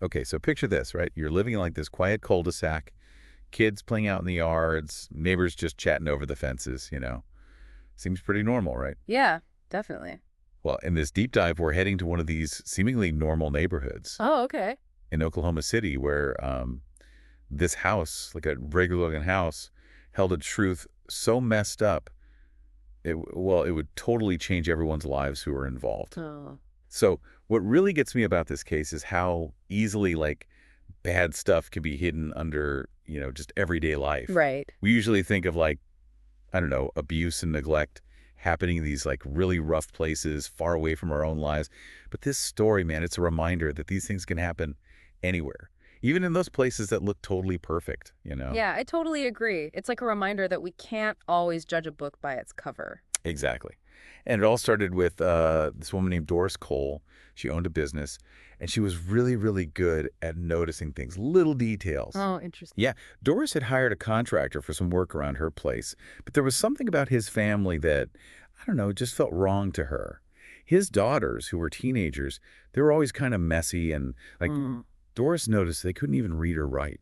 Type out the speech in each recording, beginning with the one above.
Okay, so picture this, right? You're living in like this quiet cul-de-sac, kids playing out in the yards, neighbors just chatting over the fences. Seems pretty normal, right? Yeah, definitely. Well, in this deep dive, we're heading to one of these seemingly normal neighborhoods Oh, okay. in Oklahoma City where this house, like a regular-looking house, held a truth so messed up, it would totally change everyone's lives who were involved. Oh, So what really gets me about this case is how easily, like, bad stuff can be hidden under, just everyday life. right. We usually think of, like, I don't know, abuse and neglect happening in these, like, really rough places far away from our own lives. But this story, man, it's a reminder that these things can happen anywhere, even in those places that look totally perfect. Yeah, I totally agree. It's like a reminder that we can't always judge a book by its cover. Exactly. And it all started with this woman named Doris Cole. She owned a business, and she was really, really good at noticing things, little details. Oh, interesting. Yeah, Doris had hired a contractor for some work around her place, but there was something about his family that, I don't know, just felt wrong to her. His daughters, who were teenagers, they were always kind of messy, and like Mm. Doris noticed they couldn't even read or write.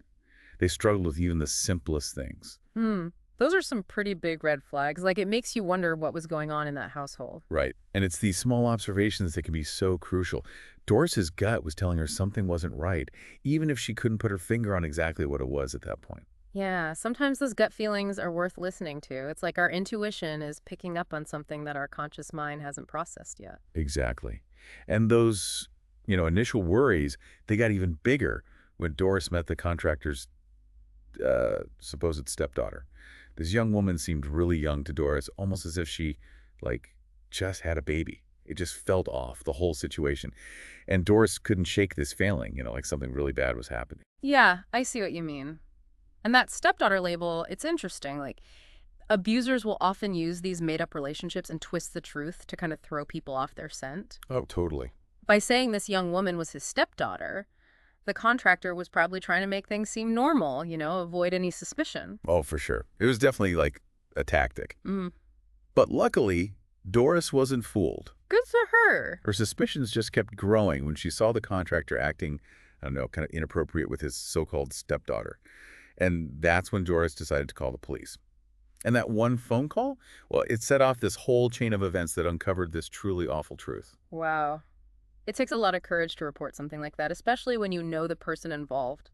They struggled with even the simplest things. Hmm. Those are some pretty big red flags. Like, it makes you wonder what was going on in that household. Right. And it's these small observations that can be so crucial. Doris's gut was telling her something wasn't right, even if she couldn't put her finger on exactly what it was at that point. Yeah, sometimes those gut feelings are worth listening to. It's like our intuition is picking up on something that our conscious mind hasn't processed yet. Exactly. And those, initial worries, they got even bigger when Doris met the contractor's supposed stepdaughter. This young woman seemed really young to Doris, almost as if she, like, just had a baby. It just felt off, the whole situation. And Doris couldn't shake this feeling, like something really bad was happening. Yeah, I see what you mean. And that stepdaughter label, it's interesting. Like, abusers will often use these made up relationships and twist the truth to kind of throw people off their scent. Oh, totally. By saying this young woman was his stepdaughter, the contractor was probably trying to make things seem normal, avoid any suspicion. Oh, for sure. It was definitely like a tactic. Mm. But luckily, Doris wasn't fooled. Good for her. Her suspicions just kept growing when she saw the contractor acting, I don't know, kind of inappropriate with his so-called stepdaughter. And that's when Doris decided to call the police. And that one phone call, well, it set off this whole chain of events that uncovered this truly awful truth. Wow. It takes a lot of courage to report something like that, especially when you know the person involved.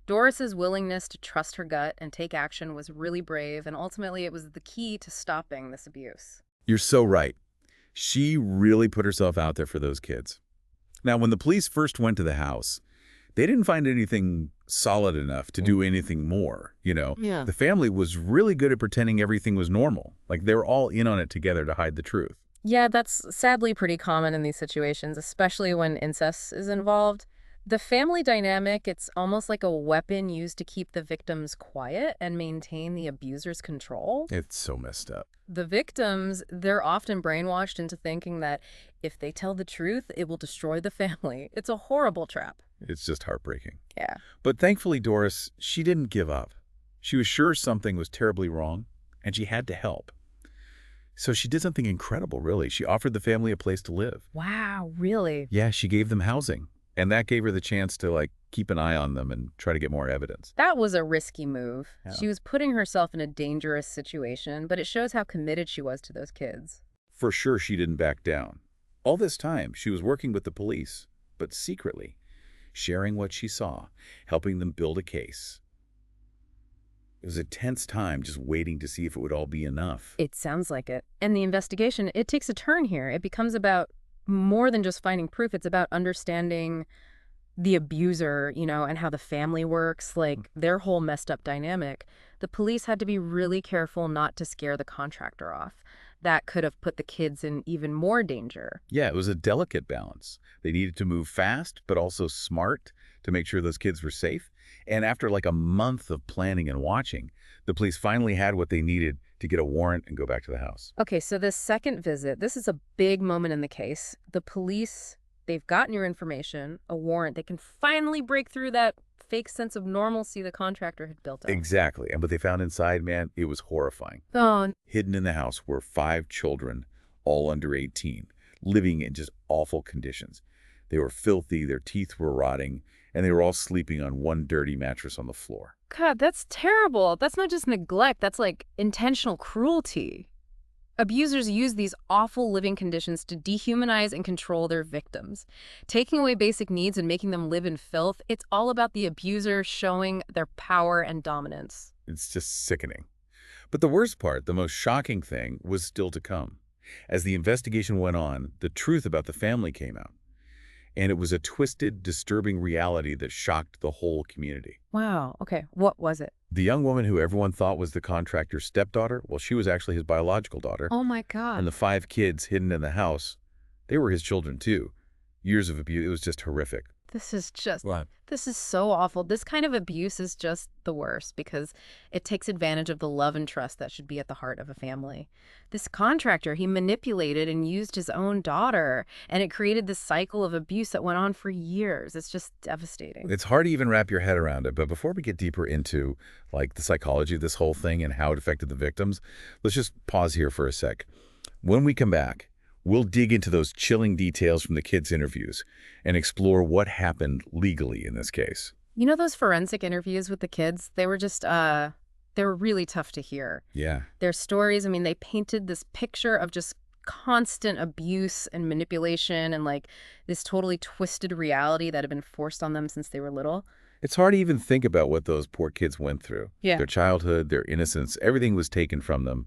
Doris's willingness to trust her gut and take action was really brave, and ultimately it was the key to stopping this abuse. You're so right. She really put herself out there for those kids. Now, when the police first went to the house, they didn't find anything solid enough to do anything more. Yeah. The family was really good at pretending everything was normal. Like they were all in on it together to hide the truth. Yeah, that's sadly pretty common in these situations, especially when incest is involved. The family dynamic, it's almost like a weapon used to keep the victims quiet and maintain the abuser's control. It's so messed up. The victims, they're often brainwashed into thinking that if they tell the truth, it will destroy the family. It's a horrible trap. It's just heartbreaking. Yeah. But thankfully, Doris, she didn't give up. She was sure something was terribly wrong, and she had to help. So she did something incredible, really. She offered the family a place to live. Wow, really? Yeah, she gave them housing. And that gave her the chance to, like, keep an eye on them and try to get more evidence. That was a risky move. Yeah. She was putting herself in a dangerous situation, but it shows how committed she was to those kids. For sure, she didn't back down. All this time, she was working with the police, but secretly, sharing what she saw, helping them build a case. It was a tense time just waiting to see if it would all be enough. It sounds like it. And the investigation, it takes a turn here. It becomes about more than just finding proof. It's about understanding the abuser, and how the family works, like their whole messed up dynamic. The police had to be really careful not to scare the contractor off. That could have put the kids in even more danger. Yeah, it was a delicate balance. They needed to move fast, but also smart to make sure those kids were safe. And after like a month of planning and watching, the police finally had what they needed to get a warrant and go back to the house. Okay, so this second visit, this is a big moment in the case. The police, they've gotten your information, a warrant. They can finally break through that fake sense of normalcy the contractor had built up. Exactly. And what they found inside, man, it was horrifying. Oh, Hidden in the house were 5 children, all under 18, living in just awful conditions. They were filthy, their teeth were rotting, and they were all sleeping on one dirty mattress on the floor. God, that's terrible. That's not just neglect, that's like intentional cruelty. Abusers use these awful living conditions to dehumanize and control their victims. Taking away basic needs and making them live in filth, it's all about the abuser showing their power and dominance. It's just sickening. But the worst part, the most shocking thing, was still to come. As the investigation went on, the truth about the family came out. And it was a twisted, disturbing reality that shocked the whole community. Wow, okay, what was it? The young woman who everyone thought was the contractor's stepdaughter, well, she was actually his biological daughter. Oh my And God. the 5 kids hidden in the house, they were his children too. Years of abuse, it was just horrific. Right. This is so awful. This kind of abuse is just the worst because it takes advantage of the love and trust that should be at the heart of a family. This contractor, he manipulated and used his own daughter, and it created this cycle of abuse that went on for years. It's just devastating. It's hard to even wrap your head around it, but before we get deeper into like the psychology of this whole thing and how it affected the victims, let's just pause here for a sec. When we come back, we'll dig into those chilling details from the kids' interviews and explore what happened legally in this case. You know those forensic interviews with the kids? They were just, they were really tough to hear. Yeah. Their stories, I mean, they painted this picture of just constant abuse and manipulation and like this totally twisted reality that had been forced on them since they were little. It's hard to even think about what those poor kids went through. Yeah. Their childhood, their innocence, everything was taken from them.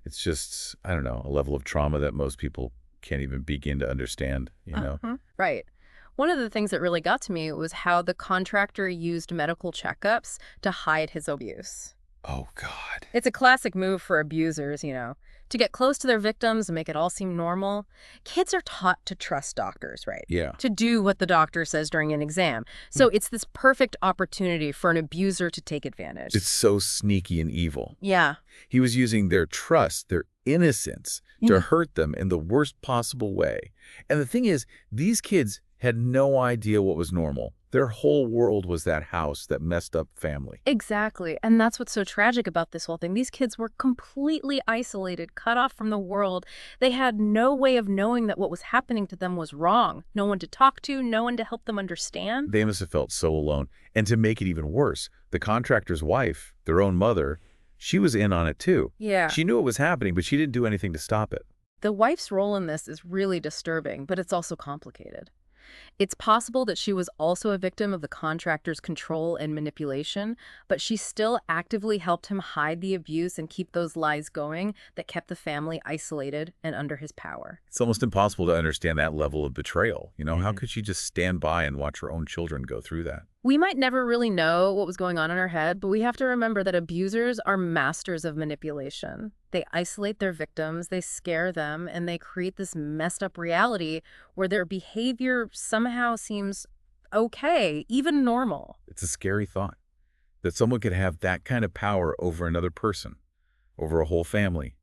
It's just, I don't know, a level of trauma that most people can't even begin to understand, you know? Right. One of the things that really got to me was how the contractor used medical checkups to hide his abuse. Oh, God. It's a classic move for abusers, to get close to their victims and make it all seem normal. Kids are taught to trust doctors, right? Yeah. To do what the doctor says during an exam. So it's this perfect opportunity for an abuser to take advantage. It's so sneaky and evil. Yeah. He was using their trust, their innocence, to hurt them in the worst possible way. And the thing is, these kids had no idea what was normal. Their whole world was that house, that messed up family. Exactly. And that's what's so tragic about this whole thing. These kids were completely isolated, cut off from the world. They had no way of knowing that what was happening to them was wrong. No one to talk to, no one to help them understand. They must have felt so alone. And to make it even worse, the contractor's wife, their own mother, she was in on it too. Yeah. She knew it was happening, but she didn't do anything to stop it. The wife's role in this is really disturbing, but it's also complicated. It's possible that she was also a victim of the contractor's control and manipulation, but she still actively helped him hide the abuse and keep those lies going that kept the family isolated and under his power. It's almost impossible to understand that level of betrayal. You know, how could she just stand by and watch her own children go through that? We might never really know what was going on in her head, but we have to remember that abusers are masters of manipulation. They isolate their victims, they scare them, and they create this messed up reality where their behavior somehow seems okay, even normal. It's a scary thought that someone could have that kind of power over another person, over a whole family.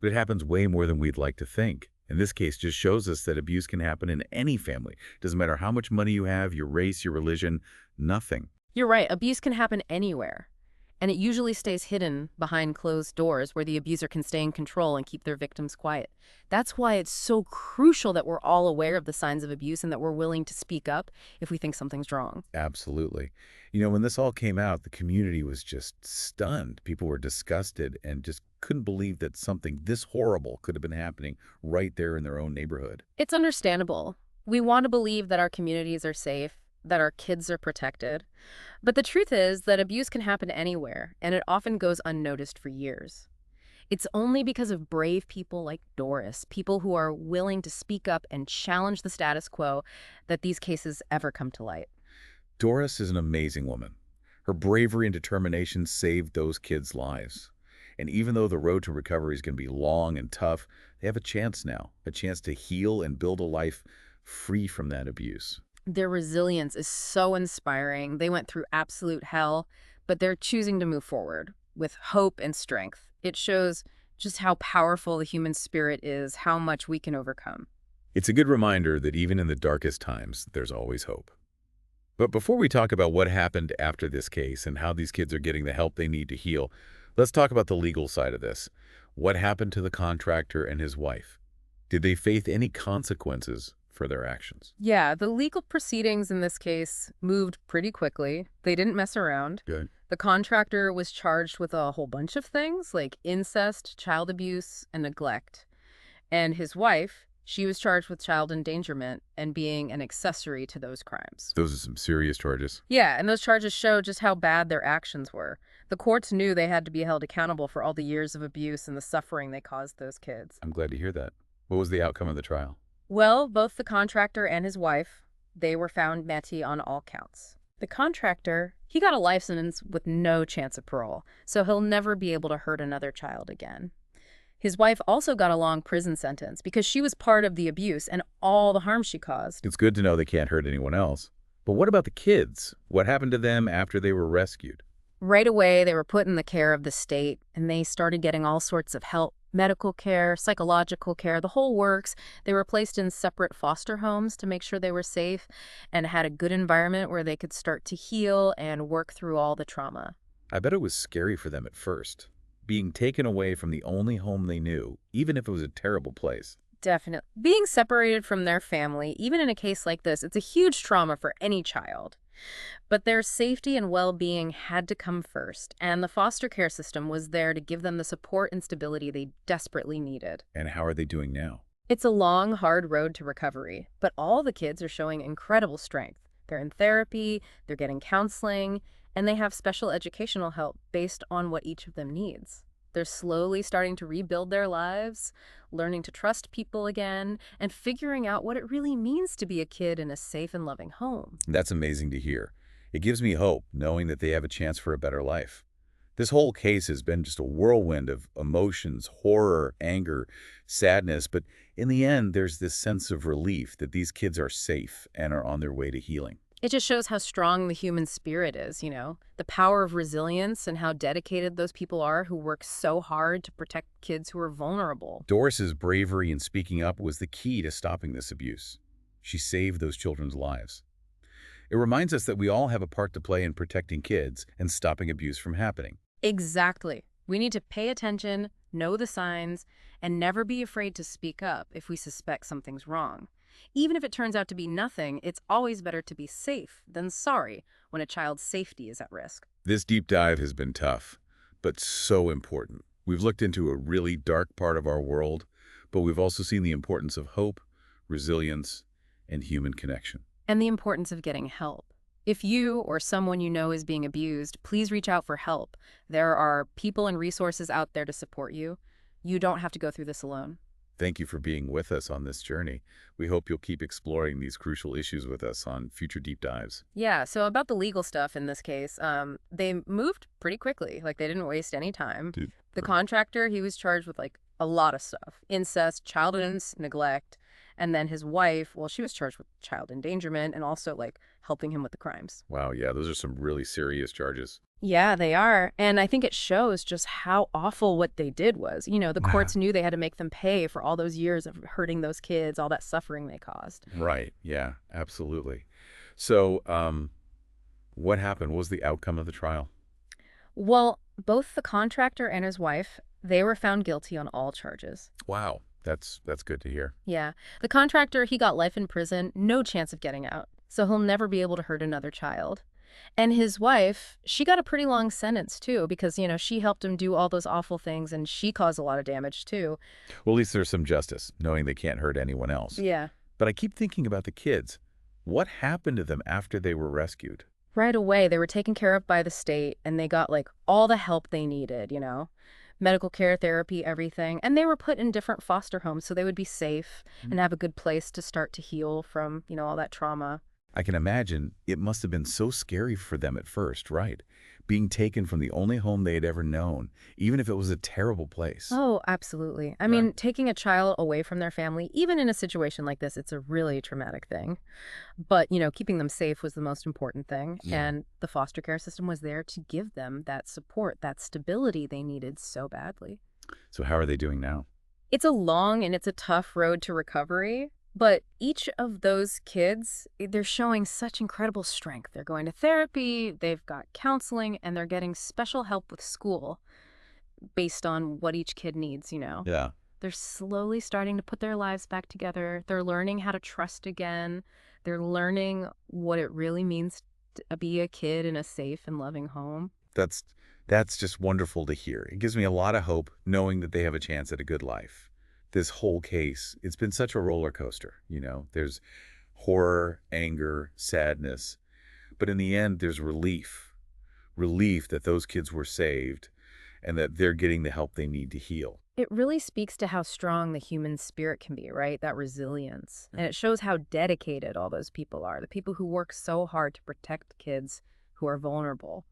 But it happens way more than we'd like to think. In this case, just shows us that abuse can happen in any family. Doesn't matter how much money you have, your race, your religion, nothing. You're right, abuse can happen anywhere. And it usually stays hidden behind closed doors where the abuser can stay in control and keep their victims quiet. That's why it's so crucial that we're all aware of the signs of abuse and that we're willing to speak up if we think something's wrong. Absolutely. You know, when this all came out, the community was just stunned. People were disgusted and just couldn't believe that something this horrible could have been happening right there in their own neighborhood. It's understandable. We want to believe that our communities are safe, that our kids are protected. But the truth is that abuse can happen anywhere, and it often goes unnoticed for years. It's only because of brave people like Doris, people who are willing to speak up and challenge the status quo, that these cases ever come to light. Doris is an amazing woman. Her bravery and determination saved those kids' lives. And even though the road to recovery is going to be long and tough, they have a chance now, a chance to heal and build a life free from that abuse. Their resilience is so inspiring. They went through absolute hell, but they're choosing to move forward with hope and strength. It shows just how powerful the human spirit is, how much we can overcome. It's a good reminder that even in the darkest times, there's always hope. But before we talk about what happened after this case and how these kids are getting the help they need to heal, let's talk about the legal side of this. What happened to the contractor and his wife? Did they face any consequences for their actions. Yeah, the legal proceedings in this case moved pretty quickly. They didn't mess around. Good. The contractor was charged with a whole bunch of things like incest, child abuse, and neglect. And his wife, she was charged with child endangerment and being an accessory to those crimes. Those are some serious charges. Yeah, and those charges show just how bad their actions were. The courts knew they had to be held accountable for all the years of abuse and the suffering they caused those kids. I'm glad to hear that. What was the outcome of the trial? Well, both the contractor and his wife, they were found guilty on all counts. The contractor, he got a life sentence with no chance of parole, so he'll never be able to hurt another child again. His wife also got a long prison sentence because she was part of the abuse and all the harm she caused. It's good to know they can't hurt anyone else. But what about the kids? What happened to them after they were rescued? Right away, they were put in the care of the state, and they started getting all sorts of help, medical care, psychological care, the whole works. They were placed in separate foster homes to make sure they were safe and had a good environment where they could start to heal and work through all the trauma. I bet it was scary for them at first, being taken away from the only home they knew, even if it was a terrible place. Definitely. Being separated from their family, even in a case like this, it's a huge trauma for any child. But their safety and well-being had to come first, and the foster care system was there to give them the support and stability they desperately needed. And how are they doing now? It's a long, hard road to recovery, but all the kids are showing incredible strength. They're in therapy, they're getting counseling, and they have special educational help based on what each of them needs. They're slowly starting to rebuild their lives, learning to trust people again, and figuring out what it really means to be a kid in a safe and loving home. That's amazing to hear. It gives me hope knowing that they have a chance for a better life. This whole case has been just a whirlwind of emotions, horror, anger, sadness, but in the end, there's this sense of relief that these kids are safe and are on their way to healing. It just shows how strong the human spirit is, the power of resilience and how dedicated those people are who work so hard to protect kids who are vulnerable. Doris's bravery in speaking up was the key to stopping this abuse. She saved those children's lives. It reminds us that we all have a part to play in protecting kids and stopping abuse from happening. Exactly. We need to pay attention, know the signs, and never be afraid to speak up if we suspect something's wrong. Even if it turns out to be nothing, it's always better to be safe than sorry when a child's safety is at risk. This deep dive has been tough, but so important. We've looked into a really dark part of our world, but we've also seen the importance of hope, resilience, and human connection. And the importance of getting help. If you or someone you know is being abused, please reach out for help. There are people and resources out there to support you. You don't have to go through this alone. Thank you for being with us on this journey. We hope you'll keep exploring these crucial issues with us on future deep dives. Yeah, so about the legal stuff in this case, they moved pretty quickly. They didn't waste any time. The contractor, he was charged with a lot of stuff. Incest, child abuse, neglect. And then his wife, well, she was charged with child endangerment and also helping him with the crimes. Wow, yeah, those are some really serious charges. Yeah, they are. And I think it shows just how awful what they did was. The courts knew they had to make them pay for all those years of hurting those kids, all that suffering they caused. Right, yeah, absolutely. So, what happened? What was the outcome of the trial? Well, both the contractor and his wife, they were found guilty on all charges. Wow, that's good to hear. Yeah. The contractor, he got life in prison, no chance of getting out. So he'll never be able to hurt another child. And his wife, she got a pretty long sentence, too, because, she helped him do all those awful things, and she caused a lot of damage, too. Well, at least there's some justice, knowing they can't hurt anyone else. Yeah. But I keep thinking about the kids. What happened to them after they were rescued? Right away, they were taken care of by the state, and they got, all the help they needed, medical care, therapy, everything. And they were put in different foster homes so they would be safe and have a good place to start to heal from, all that trauma. I can imagine it must have been so scary for them at first, right? Being taken from the only home they had ever known, even if it was a terrible place. Oh, absolutely. I mean, taking a child away from their family, even in a situation like this, it's a really traumatic thing. But, keeping them safe was the most important thing. Yeah. And the foster care system was there to give them that support, that stability they needed so badly. So how are they doing now? It's a long and it's a tough road to recovery. But each of those kids, they're showing such incredible strength. They're going to therapy, they've got counseling, and they're getting special help with school based on what each kid needs. Yeah. They're slowly starting to put their lives back together. They're learning how to trust again. They're learning what it really means to be a kid in a safe and loving home. That's that's just wonderful to hear. It gives me a lot of hope knowing that they have a chance at a good life. This whole case, it's been such a roller coaster. There's horror, anger, sadness, but in the end there's relief. Relief that those kids were saved and that they're getting the help they need to heal. It really speaks to how strong the human spirit can be, right? That resilience. And it shows how dedicated all those people are, the people who work so hard to protect kids who are vulnerable.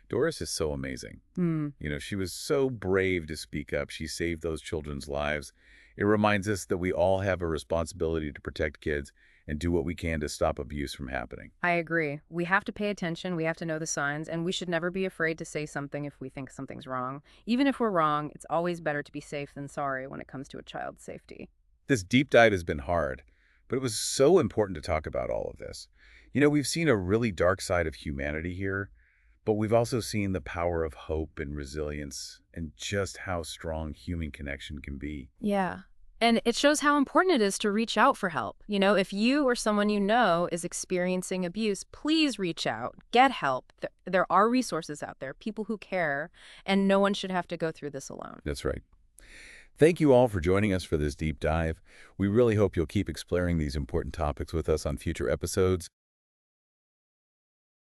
Doris is so amazing. Hmm. She was so brave to speak up. She saved those children's lives. It reminds us that we all have a responsibility to protect kids and do what we can to stop abuse from happening. I agree. We have to pay attention, we have to know the signs, and we should never be afraid to say something if we think something's wrong. Even if we're wrong, it's always better to be safe than sorry when it comes to a child's safety. This deep dive has been hard, but it was so important to talk about all of this. We've seen a really dark side of humanity here, but we've also seen the power of hope and resilience and just how strong human connection can be. Yeah. And it shows how important it is to reach out for help. If you or someone you know is experiencing abuse, please reach out, get help. There are resources out there, people who care, and no one should have to go through this alone. That's right. Thank you all for joining us for this deep dive. We really hope you'll keep exploring these important topics with us on future episodes.